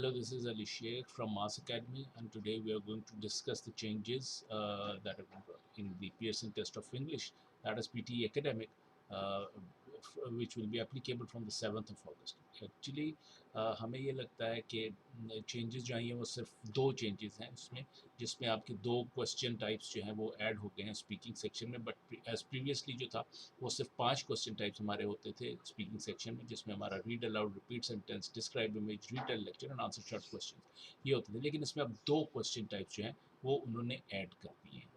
Hello, this is Ali Sheikh from Mars Academy, and today we are going to discuss the changes that are in the Pearson Test of English, that is PTE Academic, which will be applicable from the 7th of August. Actually, हमें ये लगता है कि changes जो आई हैं वो सिर्फ दो changes हैं इसमें, जिसमें आपके दो क्वेश्चन टाइप्स जो हैं वो ऐड हो गए हैं स्पीकिंग सेक्शन में, बट एज प्रीवियसली जो था वो सिर्फ 5 क्वेश्चन टाइप्स हमारे होते थे स्पीकिंग सेक्शन में, जिसमें हमारा read aloud, repeat sentence, describe image, retail lecture and answer short question ये होते थे। लेकिन इसमें अब दो क्वेश्चन टाइप्स जो हैं वो उन्होंने ऐड कर दिए हैं।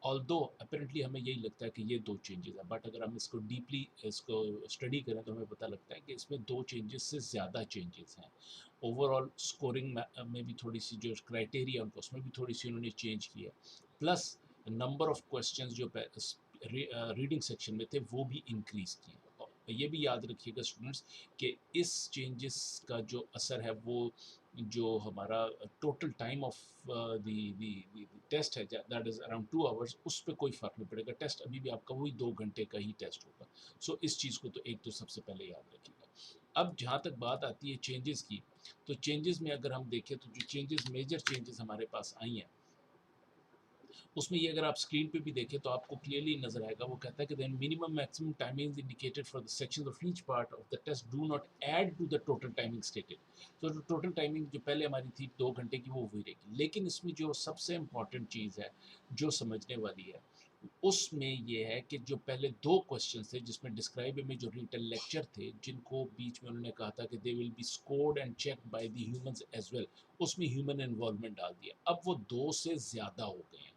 ऑल्दो अपेरेंटली हमें यही लगता है कि ये दो चेंजेस हैं, बट अगर हम इसको डीपली इसको स्टडी करें तो हमें पता लगता है कि इसमें दो चेंजेस से ज़्यादा चेंजेस हैं। ओवरऑल स्कोरिंग में भी थोड़ी सी जो क्राइटेरिया उनको उसमें भी थोड़ी सी उन्होंने चेंज किया, प्लस नंबर ऑफ क्वेश्चंस जो रीडिंग सेक्शन में थे वो भी इंक्रीज़ किए। ये भी याद रखिएगा स्टूडेंट्स कि इस चेंजेस का जो असर है वो जो हमारा total time of the test है दैट इज़ अराउंड 2 आवर्स, उस पर कोई फ़र्क नहीं पड़ेगा। टेस्ट अभी भी आपका वही 2 घंटे का ही टेस्ट होगा। सो इस चीज़ को तो एक तो सबसे पहले याद रखिएगा। अब जहाँ तक बात आती है चेंजेस की, तो चेंजेस में अगर हम देखें तो जो चेंजेस मेजर चेंजेस हमारे पास आई हैं उसमें ये अगर आप स्क्रीन पे भी देखें तो आपको क्लियरली नजर आएगा। वो कहता है कि then minimum maximum timings indicated for the sections of each part of the test do not add to the total timing stated. तो जो टोटल टाइमिंग जो पहले हमारी थी 2 घंटे की वो वही रहेगी, लेकिन इसमें जो सबसे इंपॉर्टेंट चीज़ है जो समझने वाली है उसमें ये है कि जो पहले दो क्वेश्चन थे जिसमें डिस्क्राइब में जो रिटन लेक्चर थे जिनको बीच में उन्होंने कहा था कि they will be scored and check by the humans as well, उसमें ह्यूमन इन्वॉल्वमेंट डाल दिया। अब वो 2 से ज़्यादा हो गए हैं।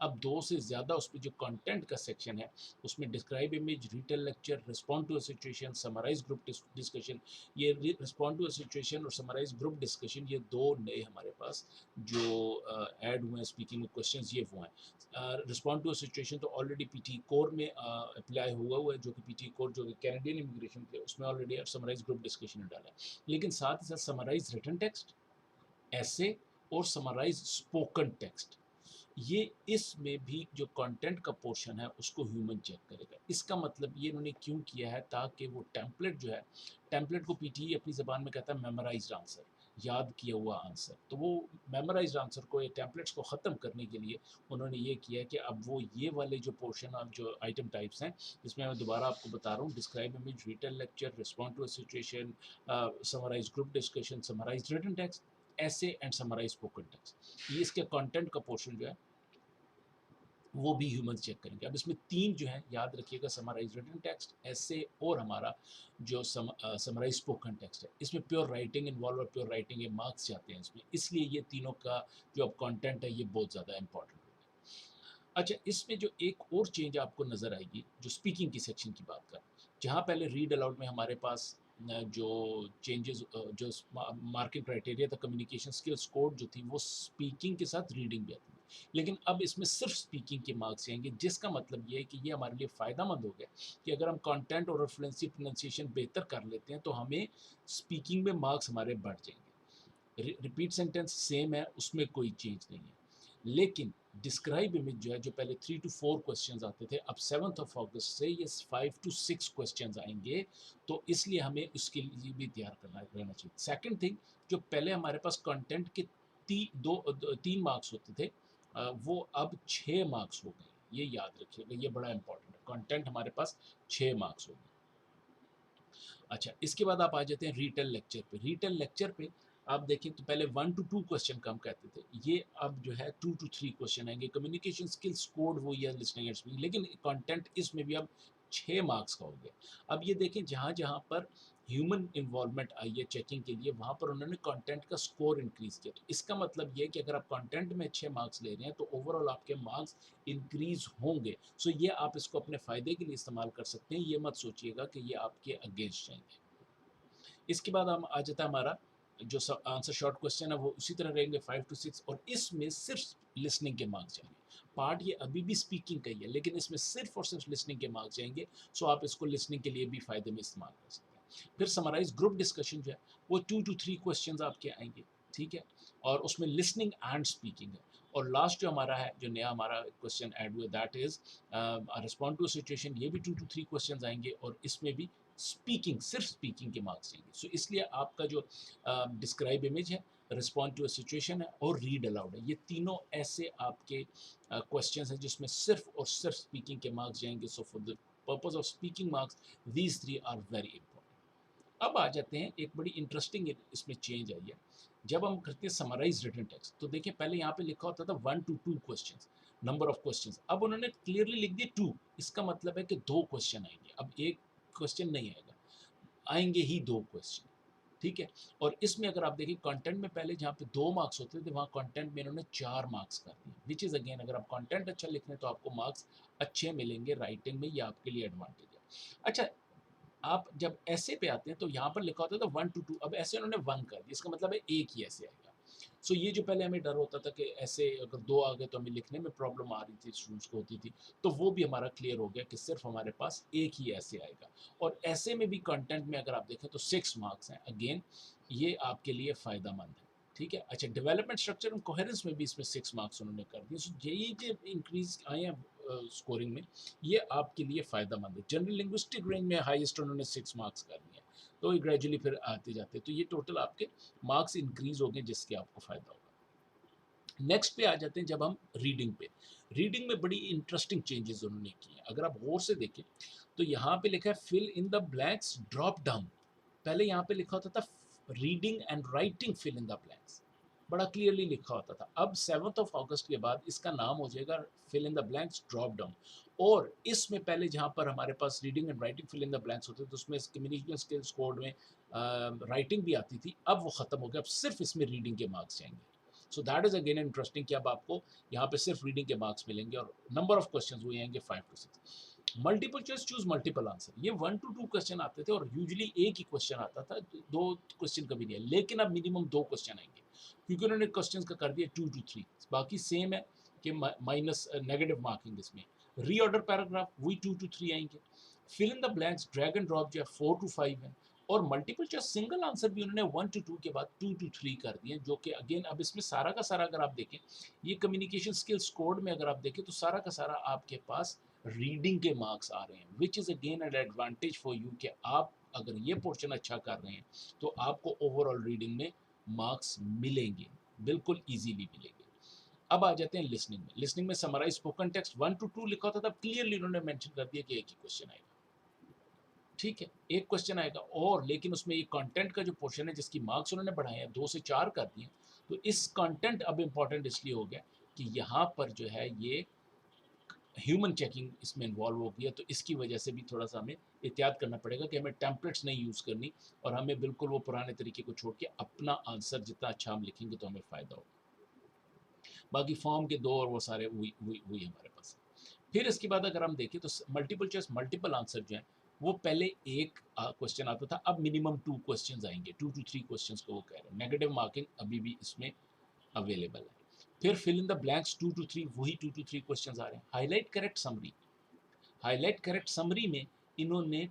अब 2 से ज़्यादा उसमें जो कंटेंट का सेक्शन है उसमें describe image, written lecture, respond to a situation, summarize group discussion, ये रिस्पॉन्ड टू अ सिचुएशन और समराइज ग्रुप डिस्कशन ये दो नए हमारे पास जो ऐड हुए हैं स्पीकिंग में क्वेश्चंस, ये वो हैं। रिस्पॉन्ड टू अ सिचुएशन तो ऑलरेडी पीटी कोर में अप्लाई हुआ है, जो कि पीटी कोर जो कि कैनेडियन इमिग्रेशन के उसमें ऑलरेडी समराइज ग्रुप डिस्कशन डाला है। लेकिन साथ ही साथ समराइज रिटन टेक्स्ट, ऐसे और समराइज स्पोकन टेक्स्ट, ये इसमें भी जो कंटेंट का पोर्शन है उसको ह्यूमन चेक करेगा। इसका मतलब ये इन्होंने क्यों किया है, ताकि वो टेम्पलेट जो है, टेम्पलेट को पीटीई अपनी ज़बान में कहता है मेमोराइज्ड आंसर, याद किया हुआ आंसर। तो वो मेमोराइज्ड आंसर को, ये टेम्पलेट्स को ख़त्म करने के लिए उन्होंने ये किया है कि अब वो ये वाले जो पोर्शन ऑफ जो आइटम टाइप्स हैं, जिसमें मैं दोबारा आपको बता रहा हूँ, describe image, written lecture, respond to a situation, summarize group discussion, summarize written text, ऐसे एंड समराइज स्पोकन टेक्स्ट, ये इसके कंटेंट का पोर्शन जो है वो भी ह्यूमंस चेक करेंगे। अब इसमें 3 जो हैं याद रखिएगा, समराइज रिटन टेक्स्ट, ऐसे और हमारा जो समराइज स्पोकन टेक्स्ट है। इसमें प्योर राइटिंग इन्वॉल्व और प्योर राइटिंग के मार्क्स जाते हैं इसमें, इसलिए ये तीनों का जो अब कंटेंट है ये बहुत ज़्यादा इंपॉर्टेंट हो गया। अच्छा, इसमें जो एक और चेंज आपको नज़र आएगी जो स्पीकिंग की सेक्शन की बात कर, जहाँ पहले रीड अलाउड में हमारे पास जो चेंजेस जो मार्किंग क्राइटेरिया था, कम्युनिकेशन स्किल्स कोड जो थी वो स्पीकिंग के साथ रीडिंग भी आती थी, लेकिन अब इसमें सिर्फ स्पीकिंग के मार्क्स आएंगे, जिसका मतलब ये है कि ये हमारे लिए फ़ायदेमंद हो गया कि अगर हम कंटेंट और फ्लुएंसी प्रोनाउंसिएशन बेहतर कर लेते हैं तो हमें स्पीकिंग में मार्क्स हमारे बढ़ जाएंगे। रिपीट सेंटेंस सेम है, उसमें कोई चेंज नहीं है, लेकिन डिस्क्राइब इमेज जो है, जो पहले 3 to 4 क्वेश्चंस आते थे, अब 7th ऑफ अगस्त से ये 5 to 6 क्वेश्चंस आएंगे। तो इसलिए हमें उसके लिए भी तैयार करना रहना चाहिए। सेकंड थिंग, जो पहले हमारे पास कंटेंट के 3 मार्क्स होते थे, वो अब 6 मार्क्स हो गए। ये याद रखिएगा, ये बड़ा इंपॉर्टेंट है। कंटेंट हमारे पास 6 मार्क्स हो गए। अच्छा, इसके बाद आप आ जाते हैं रीटेल लेक्चर पे। रीटेल लेक्चर पे आप देखें तो पहले 1 to 2 क्वेश्चन कम कहते थे, ये अब जो है 2 to 3 क्वेश्चन आएंगे। कम्युनिकेशन स्किल्स कोड वो या लिसनिंग एंड स्पीकिंग, लेकिन कंटेंट इसमें भी अब 6 मार्क्स का हो गया। अब ये देखें, जहाँ जहाँ पर ह्यूमन इन्वॉल्वमेंट आई है चेकिंग के लिए, वहाँ पर उन्होंने कंटेंट का स्कोर इंक्रीज़ किया। तो इसका मतलब ये है कि अगर आप कंटेंट में अच्छे मार्क्स ले रहे हैं तो ओवरऑल आपके मार्क्स इंक्रीज़ होंगे। सो ये आप इसको अपने फ़ायदे के लिए इस्तेमाल कर सकते हैं, ये मत सोचिएगा कि ये आपके अगेंस्ट जाएंगे। इसके बाद हम आ जाता है हमारा जो आंसर शॉर्ट क्वेश्चन है वो उसी तरह रहेंगे 5 to 6, और इसमें सिर्फ लिसनिंग के मार्क्स जाएंगे। पार्ट ये अभी भी स्पीकिंग का ही है, लेकिन इसमें सिर्फ और सिर्फ लिसनिंग के मार्क्स जाएंगे। सो आप इसको लिसनिंग के लिए भी फ़ायदे में इस्तेमाल कर सकते हैं। फिर समराइज ग्रुप डिस्कशन जो है वो 2 to 3 क्वेश्चन आपके आएंगे, ठीक है, और उसमें लिसनिंग एंड स्पीकिंग है। और लास्ट जो हमारा है, जो नया हमारा क्वेश्चन ऐड हुआ, that is respond to situation, ये भी 2 to 3 क्वेश्चन आएंगे और इसमें भी स्पीकिंग, सिर्फ स्पीकिंग के मार्क्स चाहिए। सो इसलिए आपका जो डिस्क्राइब इमेज है, रिस्पॉन्ड टू अ सिचुएशन है और रीड अलाउड है, ये तीनों ऐसे आपके क्वेश्चंस हैं जिसमें सिर्फ और सिर्फ स्पीकिंग के मार्क्स जाएंगे। So for the purpose of speaking marks these three are very important. अब आ जाते हैं, एक बड़ी इंटरेस्टिंग इसमें चेंज आई है। जब हम करते हैं समराइज रिटन टेक्स्ट, तो देखिए पहले यहाँ पे लिखा होता था 1 to 2 questions, number of questions, अब उन्होंने क्लियरली लिख दिया 2। इसका मतलब है कि 2 क्वेश्चन आएंगे, अब एक क्वेश्चन नहीं आएगा, आएंगे ही 2 क्वेश्चन। ठीक है, और इसमें अगर आप देखिए कंटेंट में पहले जहाँ पे 2 मार्क्स होते थे, वहाँ कंटेंट में इन्होंने 4 मार्क्स कर दिए, विच इज़ अगेन, अगर आप कंटेंट अच्छा लिख रहे हैं तो आपको मार्क्स अच्छे मिलेंगे राइटिंग में, ये आपके लिए एडवांटेज है। अच्छा, आप जब ऐसे पे आते हैं तो यहाँ पर लिखा होता था 1 to 2, अब ऐसे उन्होंने 1 कर दिया, इसका मतलब है एक ही ऐसे आएगा। सो ये जो पहले हमें डर होता था कि ऐसे अगर 2 आ गए तो हमें लिखने में प्रॉब्लम आ रही थी, स्टूडेंट्स को होती थी, तो वो भी हमारा क्लियर हो गया कि सिर्फ हमारे पास एक ही ऐसे आएगा। और ऐसे में भी कंटेंट में अगर आप देखें तो 6 मार्क्स हैं, अगेन ये आपके लिए फ़ायदेमंद है। ठीक है, अच्छा, डेवलपमेंट स्ट्रक्चर एंड कोहेरेंस में भी इसमें 6 मार्क्स उन्होंने कर दिए। सो यही जो इंक्रीज आए हैं स्कोरिंग में, ये आपके लिए फ़ायदेमंद है। जनरल लिंग्विस्टिक रेंज में हाईएस्ट उन्होंने 6 मार्क्स कर दिए, तो ये ग्रेजुअली फिर आते जाते, तो ये टोटल आपके मार्क्स इंक्रीज हो गए जिसके आपको फ़ायदा होगा। नेक्स्ट पे आ जाते हैं जब हम रीडिंग पे। रीडिंग में बड़ी इंटरेस्टिंग चेंजेस उन्होंने किए हैं, अगर आप गौर से देखें तो यहाँ पे लिखा है fill in the blanks drop down. पहले यहाँ पे लिखा होता था reading and writing fill in the blanks, बड़ा क्लियरली लिखा होता था। अब 7 अगस्त के बाद इसका नाम हो जाएगा fill in the blanks drop down. और इसमें पहले जहाँ पर हमारे पास reading and writing fill in the blanks होते थे, तो उसमें कम्युनिकेशन स्किल्स कोड में राइटिंग भी आती थी, अब वो खत्म हो गया, अब सिर्फ इसमें रीडिंग के मार्क्स जाएंगे। So that is again interesting कि अब आपको यहाँ पे सिर्फ रीडिंग के मार्क्स मिलेंगे और नंबर ऑफ क्वेश्चन वो आएंगे 5 to 6। Multiple choice choose multiple answer, ये 1 to 2 क्वेश्चन आते थे और यूजुअली एक ही क्वेश्चन आता था, 2 क्वेश्चन कभी नहीं है, लेकिन अब मिनिमम 2 क्वेश्चन आएंगे क्योंकि उन्होंने क्वेश्चन का कर दिया 2 to 3। बाकी सेम है कि माइनस नेगेटिव मार्किंग इसमें। रीऑर्डर पैराग्राफ वही 2 to 3 आएंगे। Fill in the blanks drag and drop जो है 4 to 5 है। और मल्टीपल चॉइस सिंगल आंसर भी उन्होंने 1 to 2 के बाद 2 to 3 कर दिए, जो कि अगेन अब इसमें सारा का सारा अगर आप देखें, ये कम्युनिकेशन स्किल्स कोड में अगर आप देखें तो सारा का सारा आपके पास रीडिंग के मार्क्स आ रहे हैं, which is again an advantage for you कि आप अगर ये पोर्शन अच्छा कर रहे हैं तो आपको ओवरऑल रीडिंग में मार्क्स मिलेंगे, बिल्कुल ईजीली मिलेंगे। अब आ जाते हैं लिसनिंग में। लिसनिंग में समराइज स्पोकन टेक्स्ट 1 to 2 लिखा होता था, क्लियरली उन्होंने मेंशन कर दिया कि एक ही क्वेश्चन आएगा। ठीक है, एक क्वेश्चन आएगा, और लेकिन उसमें ये कंटेंट का जो पोर्शन है जिसकी मार्क्स उन्होंने बढ़ाए हैं 2 से 4 कर दिए, तो इस कंटेंट अब इंपॉर्टेंट इसलिए हो गया कि यहाँ पर जो है ये ह्यूमन चेकिंग इसमें इन्वॉल्व हो गई है, तो इसकी वजह से भी थोड़ा सा हमें एहतियात करना पड़ेगा कि हमें टेम्पलेट्स नहीं यूज़ करनी और हमें बिल्कुल वो पुराने तरीके को छोड़ के अपना आंसर जितना अच्छा हम लिखेंगे तो हमें फ़ायदा होगा। बाकी फॉर्म के 2 और वो सारे वही वही वही हमारे पास है। फिर इसके बाद अगर हम देखें तो मल्टीपल चॉइस मल्टीपल आंसर जो है वो पहले एक क्वेश्चन आता था, अब मिनिमम 2 क्वेश्चंस आएंगे, 2 to 3 क्वेश्चंस को वो कह रहे हैं। नेगेटिव मार्किंग अभी भी इसमें अवेलेबल है। फिर fill in the blanks 2 to 3, वही 2 to 3 क्वेश्चंस आ रहे हैं। Highlight correct summary, highlight correct summary में इन्होंने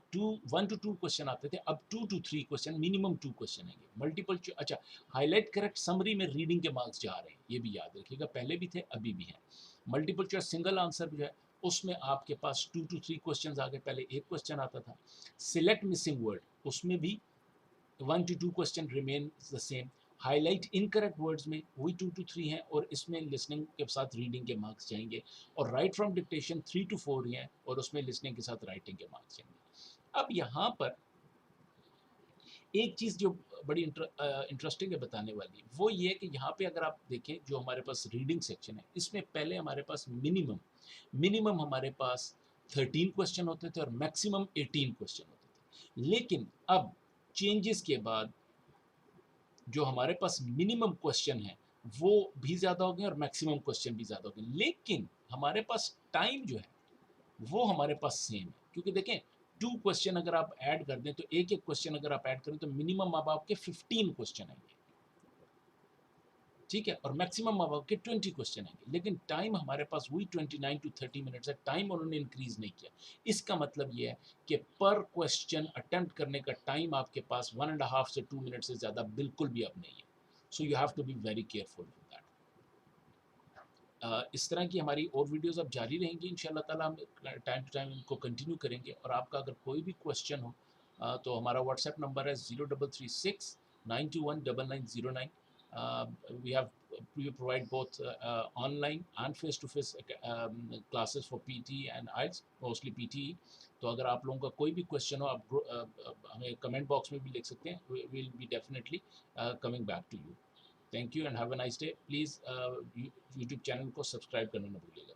1 to 2 क्वेश्चन आते थे, अब 2 to 3 क्वेश्चन, मिनिमम 2 क्वेश्चन आएंगे। मल्टीपल अच्छा, हाईलाइट करेक्ट समरी में रीडिंग के मार्क्स जा रहे हैं, ये भी याद रखिएगा, पहले भी थे अभी भी हैं। मल्टीपल चॉइस सिंगल आंसर जो है उसमें आपके पास 2 to 3 क्वेश्चन आ गए, पहले एक क्वेश्चन आता था। सिलेक्ट मिसिंग वर्ड, उसमें भी 1 to 2 question remain the same. Highlight incorrect words में वही 2 to 3 हैं और इसमें लिसनिंग के साथ रीडिंग के मार्क्स जाएंगे। और राइट फ्रॉम डिक्टेशन 3 to 4 ही हैं और उसमें लिसनिंग के साथ राइटिंग के मार्क्स जाएंगे। अब यहाँ पर एक चीज़ जो बड़ी इंटरेस्टिंग है बताने वाली, वो ये है कि यहाँ पे अगर आप देखें जो हमारे पास रीडिंग सेक्शन है, इसमें पहले हमारे पास मिनिमम मिनिमम हमारे पास 13 क्वेश्चन होते थे और मैक्सिमम 18 क्वेश्चन होते थे, लेकिन अब चेंजेस के बाद जो हमारे पास मिनिमम क्वेश्चन है वो भी ज़्यादा हो गए और मैक्सिमम क्वेश्चन भी ज़्यादा हो गए, लेकिन हमारे पास टाइम जो है वो हमारे पास सेम है। क्योंकि देखें 2 क्वेश्चन अगर आप ऐड कर दें तो एक एक क्वेश्चन अगर आप ऐड करें तो मिनिमम अब आपके 15 क्वेश्चन आएंगे, ठीक है, और मैक्सिमम अब आपके 20 क्वेश्चन आएंगे, लेकिन टाइम हमारे पास वही 29 to 30 मिनट्स है, टाइम उन्होंने इंक्रीज नहीं किया। इसका मतलब ये है कि पर क्वेश्चन अटेम्प्ट करने का टाइम आपके पास 1.5 से 2 मिनट से ज़्यादा बिल्कुल भी अब नहीं है। So you have to be very careful with that. इस तरह की हमारी और वीडियोस अब जारी रहेंगी इंशाल्लाह ताला, हम टाइम टू टाइम इनको कंटिन्यू करेंगे और आपका अगर कोई भी क्वेश्चन हो तो हमारा व्हाट्सएप नंबर है 0336 921 9909. We have we provide both online and face-to-face classes for PT and IELTS, mostly PTE. तो अगर आप लोगों का कोई भी क्वेश्चन हो आप हमें कमेंट बॉक्स में भी लिख सकते हैं. We will be definitely coming back to you. Thank you and have a nice day. Please YouTube channel को सब्सक्राइब करना ना भूलिएगा.